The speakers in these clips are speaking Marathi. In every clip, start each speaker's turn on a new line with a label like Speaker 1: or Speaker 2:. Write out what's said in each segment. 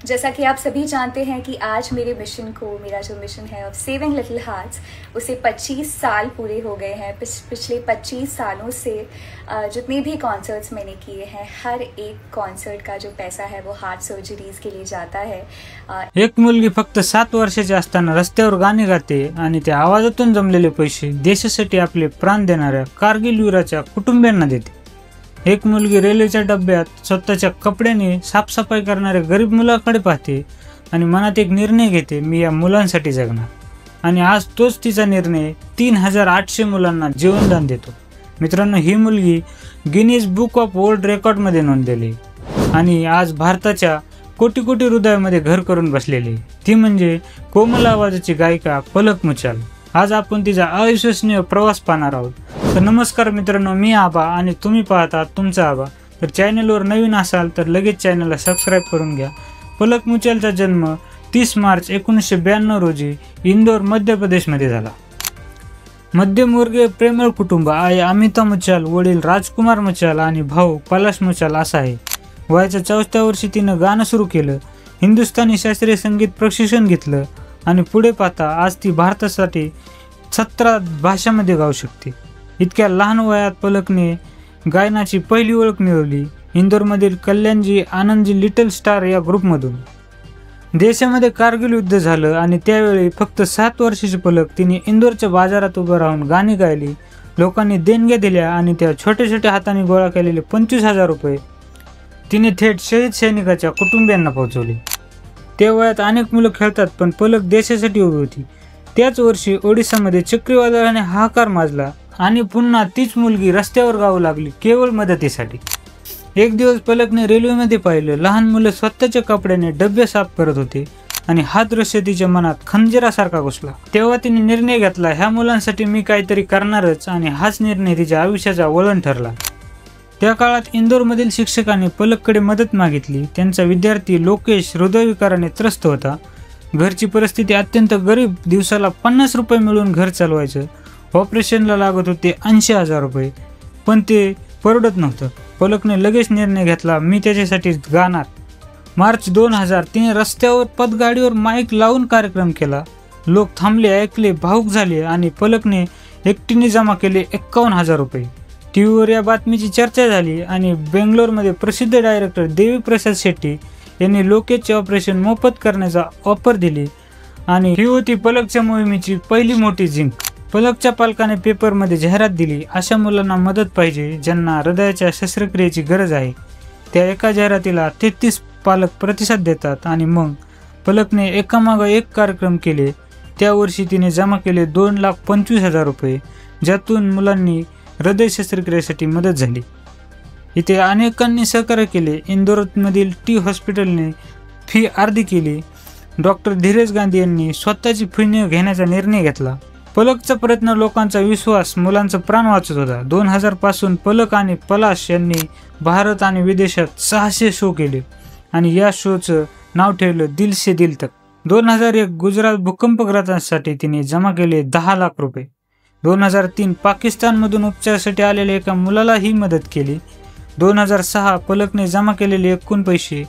Speaker 1: जैसा कि आप सभी जानते हैं कि आज मेरा जो मिशन है ऑफ सेविंग लिटिल हार्ट्स, उसे 25 साल पूरे हो गए हैं। पिछले 25 सालों से जितने भी कॉन्सर्ट्स मैंने किए हैं, हर एक कॉन्सर्ट का जो पैसा है वो हार्ट सर्जरीज के लिए जाता है।
Speaker 2: एक मुलगी फक्त 7 वर्षाची असताना रस्त्यावर गाणी गाते आणि त्या आवाजातून जमलेले पैसे देशासाठी आपले प्राण देणाऱ्या कारगिल वीराच्या कुटुंबियांना देते। एक मुलगी रेल्वेच्या डब्यात स्वतःच्या कपड्याने साफसफाई करणाऱ्या गरीब मुलाकडे पाहते आणि मनात एक निर्णय घेते, मी या मुलांसाठी जगणार। आणि आज तोच तिचा निर्णय 3800 मुलांना जीवनदान देतो। मित्रांनो, ही मुलगी गिनीज बुक ऑफ वर्ल्ड रेकॉर्डमध्ये नोंदलेली आणि आज भारताच्या कोटी कोटी हृदयामध्ये घर करून बसलेली। ती म्हणजे कोमल आवाजाची गायिका पलक मुचाल। आज आपण तिचा अविश्वसनीय प्रवास पाहणार आहोत। तर नमस्कार मित्रांनो, मी आबा आणि तुम्ही पाहता तुमचा आबा। तर चॅनलवर नवीन असाल तर लगेच चॅनलला सबस्क्राईब करून घ्या। पलक मुचालचा जन्म 30 मार्च 1992 रोजी इंदोर मध्य प्रदेशमध्ये झाला। मध्यमवर्गीय प्रेमळ कुटुंब, आई अमिता मुचाल, वडील राजकुमार मुचाल आणि भाऊ पलाश मुचाल असा आहे। वयाच्या 4व्या वर्षी तिनं गाणं सुरू केलं, हिंदुस्थानी शास्त्रीय संगीत प्रशिक्षण घेतलं आणि पुढे पाहता आज ती भारतासाठी 17 भाषांमध्ये गाऊ शकते। इतक्या लहान वयात पलकने गायनाची पहिली ओळख मिळवली इंदोरमधील कल्याणजी आनंदजी लिटल स्टार या ग्रुपमधून। देशामध्ये कारगिल युद्ध झालं आणि त्यावेळी फक्त 7 वर्षाची पलक तिने इंदोरच्या बाजारात उभं राहून गाणी गायली। लोकांनी देणग्या दिल्या आणि त्या छोट्या छोट्या हाताने गोळा केलेले 25,000 रुपये तिने थेट शहीद सैनिकाच्या कुटुंबियांना पोहोचवले। त्या वयात अनेक मुलं खेळतात, पण पलक देशासाठी उभी होती। त्याच वर्षी ओडिसामध्ये चक्रीवादळाने हाहाकार माजला आणि पुन्हा तीच मुलगी रस्त्यावर गाऊ लागली केवळ मदतीसाठी। एक दिवस पलकने रेल्वेमध्ये पाहिलं, लहान मुलं स्वतःच्या कपड्याने डबे साफ करत होते आणि हा दृश्य तिच्या मनात खंजिरासारखा घुसला। तेव्हा तिने निर्णय घेतला, ह्या मुलांसाठी मी काहीतरी करणारच, आणि हाच निर्णय तिच्या आयुष्याचा वळण ठरला। त्या काळात इंदोरमधील शिक्षकांनी पलककडे मदत मागितली। त्यांचा विद्यार्थी लोकेश हृदयविकाराने त्रस्त होता। घरची परिस्थिती अत्यंत गरीब, दिवसाला 50 रुपये मिळून घर चालवायचं। ऑपरेशनला लागत होते 80,000 रुपये, पण ते परवडत नव्हतं। पलकने लगेच निर्णय घेतला, मी त्याच्यासाठी गाणार। मार्च 2000 तिने रस्त्यावर पदगाडीवर माईक लावून कार्यक्रम केला। लोक थांबले, ऐकले, भावुक झाले आणि पलकने एकटीने जमा केले 51,000 रुपये। टीव्हीवर या बातमीची चर्चा झाली आणि बेंगलोरमध्ये प्रसिद्ध डायरेक्टर देवी प्रसाद शेट्टी यांनी लोकेशचे ऑपरेशन मोफत करण्याचा ऑफर दिली आणि ही होती पलकच्या मोहिमेची पहिली मोठी जिंक। पलकच्या पालकाने पेपरमध्ये जाहिरात दिली, अशा मुलांना मदत पाहिजे ज्यांना हृदयाच्या शस्त्रक्रियेची गरज आहे। त्या एका जाहिरातीला 33 पालक प्रतिसाद देतात आणि मग पलकने एकामागं एक कार्यक्रम केले। त्या वर्षी तिने जमा केले 2,25,000 रुपये, ज्यातून मुलांनी हृदय शस्त्रक्रियेसाठी मदत झाली। इथे अनेकांनी सहकार्य केले। इंदोरमधील टी हॉस्पिटलने फी अर्धी केली। डॉक्टर धीरज गांधी यांनी स्वतःची फी घेण्याचा निर्णय घेतला। पलकचा प्रयत्न, लोकांचा विश्वास मुलांचा प्राण वाचत होता। 2000 पासून पलक आणि पलाश यांनी भारत आणि विदेशात 600 शो केले आणि या शोचं नाव ठेवलं दिल से दिल तक। 2001 गुजरात भूकंपग्रस्तांसाठी तिने जमा केले 10 लाख रुपये। 2003 पाकिस्तानमधून उपचारासाठी आलेल्या एका मुलाला ही मदत केली। 2006 पलकने जमा केलेले एकूण पैसे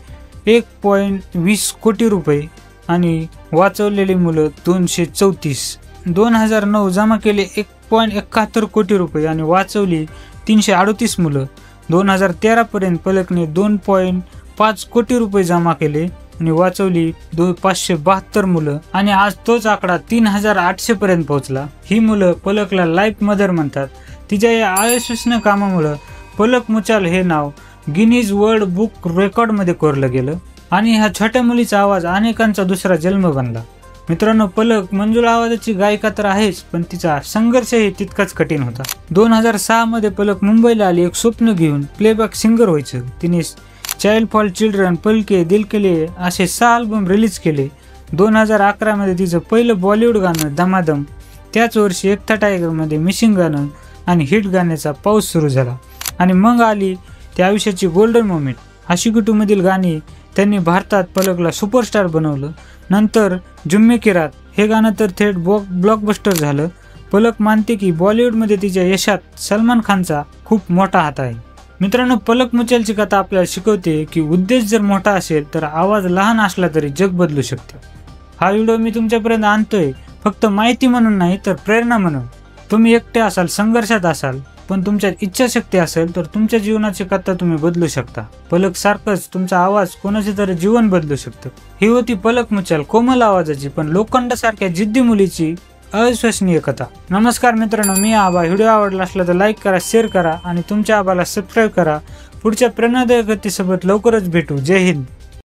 Speaker 2: 1.20 कोटी रुपये आणि वाचवलेली मुलं 234। 2009 जमा केले 1.71 कोटी रुपये आणि वाचवली 338 मुलं। 2013 पर्यंत पलकने 2.5 कोटी रुपये जमा केले आणि वाचवली 572 मुलं आणि आज तोच आकडा 3800 पर्यंत पोहोचला। ही मुलं पलकला लाईफ मदर म्हणतात। तिच्या या अविश्वसनीय कामामुळे पलक मुचाल हे नाव गिनीज वर्ल्ड बुक रेकॉर्डमध्ये कोरलं गेलं आणि ह्या छोट्या मुलीचा आवाज अनेकांचा दुसरा जन्म बनला। मित्रांनो, पलक मंजुळ आवाजाची गायिका तर आहेच, पण तिचा संघर्षही तितकाच कठीण होता। 2006 मध्ये पलक मुंबईला आली एक स्वप्न घेऊन, प्लेबॅक सिंगर व्हायचं। तिने चाइल्ड फॉर चिल्ड्रन, पलके, दिल के लिए असे 6 अल्बम रिलीज केले। 2011 मध्ये तिचं पहिलं बॉलिवूड गाणं धमाधम, त्याच वर्षी एकता टायगरमध्ये मिसिंग गाणं आणि हिट गाण्याचा पाऊस सुरू झाला आणि मग आली त्या आयुष्याची गोल्डन मोमेंट। आशिकी 2 मधील गाणी त्यांनी भारतात पलकला सुपरस्टार बनवलं। नंतर जुम्मे की रात हे गाणं तर थेट ब्लॉकबस्टर झालं। पलक मानते की बॉलिवूडमध्ये तिच्या यशात सलमान खानचा खूप मोठा हात आहे। मित्रांनो, पलक मुचलची कथा आपल्याला शिकवते की उद्देश जर मोठा असेल तर आवाज लहान असला तरी जग बदलू शकते. हा व्हिडिओ मी तुमच्यापर्यंत आणतोय फक्त माहिती म्हणून नाही तर प्रेरणा म्हणून. तुम्ही एकटे असाल, संघर्षात असाल, पण तुमच्यात इच्छाशक्ती असेल तर तुमच्या जीवनाची कथा तुम्ही बदलू शकता. पलक सारखंच तुमचा आवाज कोणाचे तरी जीवन बदलू शकतं. ही होती पलक मुचल, कोमल आवाजाची पण लोखंडासारख्या जिद्दी मुलीची अविश्वसनीय कथा. नमस्कार मित्रांनो, मी आबा. व्हिडिओ आवडला असला तर लाईक करा, शेअर करा आणि तुमच्या आबाला सबस्क्राईब करा. पुढच्या प्रेरणादायक कथेसोबत लवकरच भेटू. जय हिंद.